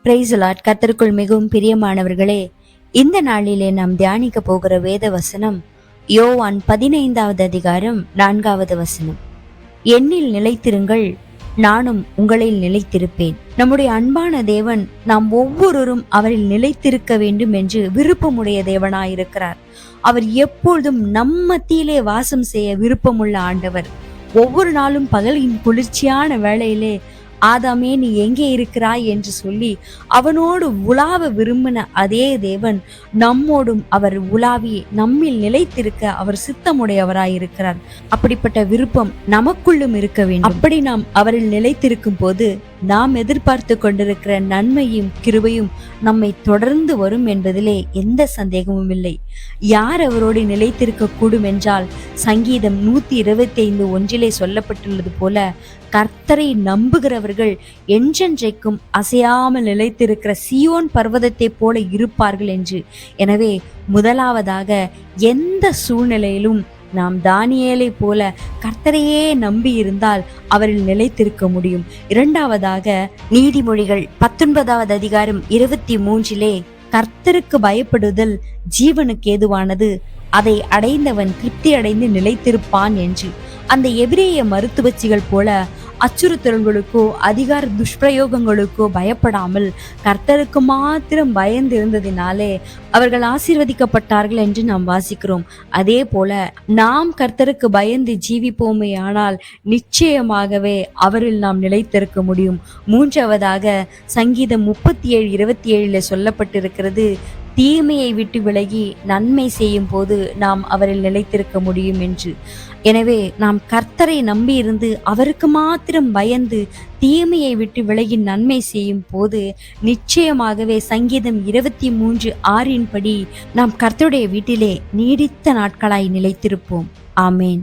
Price Lord. கர்த்தருக்குள் மிகவும் பிரியமானவர்களே, இந்த நாளிலே நாம் தியானிக்க போகிற வேத வசனம் யோவான் 15வது அதிகாரம் 4வது வசனம். என்னில் நிலைத்திருங்கள், நானும் உங்களில் நிலைத்திருப்பேன். நம்முடைய அன்பான தேவன் நாம் ஒவ்வொருவரும் அவரில் நிலைத்திருக்க வேண்டும் என்று விருப்பமுடைய தேவனாயிருக்கிறார். அவர் எப்பொழுதும் நம் மத்தியிலே வாசம் செய்ய விருப்பமுள்ள ஆண்டவர். ஒவ்வொரு நாளும் பகலின் குளிர்ச்சியான வேளையிலே ஆதாமே நீ எங்கே இருக்கிறாய் என்று சொல்லி அவனோடு உலாவ விரும்பின அதே தேவன் நம்மோடும் அவர் உலாவி நம்மில் நிலைத்திருக்க அவர் சித்தமுடையவராயிருக்கிறார். அப்படிப்பட்ட விருப்பம் நமக்குள்ளும் இருக்க வேண்டும். அப்படி நாம் அவரில் நிலைத்திருக்கும் போது நாம் எதிர்பார்த்து கொண்டிருக்கிற நன்மையும் கிருபையும் நம்மை தொடர்ந்து வரும் என்பதிலே எந்த சந்தேகமும் இல்லை. யார் அவரோடு நிலைத்திருக்க கூடும் என்றால், சங்கீதம் 125:1 சொல்லப்பட்டுள்ளது போல, கர்த்தரை நம்புகிறவர்கள் என்றென்றைக்கும் அசையாமல் நிலைத்திருக்கிற சீயோன் பர்வதத்தை போல இருப்பார்கள் என்று. எனவே முதலாவதாக எந்த சூழ்நிலையிலும் நாம் தானியேலை போல கர்த்தரையே நம்பி இருந்தால் அவரில் நிலைத்திருக்க முடியும். இரண்டாவதாக நீதிமொழிகள் 19வது அதிகாரம் 23 கர்த்தருக்கு பயப்படுதல் ஜீவனுக்கு ஏதுவானது, அதை அடைந்தவன் திருப்தி அடைந்து நிலைத்திருப்பான் என்று. அந்த எபிரேய மருத்துவச்சிகள் போல அச்சுறுத்தல்களுக்கோ அதிகார துஷ்பிரயோகங்களுக்கோ பயப்படாமல் கர்த்தருக்கு மாத்திரம் பயந்து இருந்ததினாலே அவர்கள் ஆசீர்வதிக்கப்பட்டார்கள் என்று நாம் வாசிக்கிறோம். அதே போல நாம் கர்த்தருக்கு பயந்து ஜீவிப்போமே ஆனால் நிச்சயமாகவே அவரில் நாம் நிலைத்திருக்க முடியும். மூன்றாவதாக சங்கீதம் 37:27 சொல்லப்பட்டிருக்கிறது, தீமையை விட்டு விலகி நன்மை செய்யும் போது நாம் அவரில் நிலைத்திருக்க முடியும் என்று. எனவே நாம் கர்த்தரை நம்பி இருந்து அவருக்கு மாத்திரம் பயந்து தீமையை விட்டு விலகி நன்மை செய்யும் போது நிச்சயமாகவே சங்கீதம் 23:6 படி நாம் கர்த்தருடைய வீட்டிலே நீடித்த நாட்களாய் நிலைத்திருப்போம். ஆமேன்.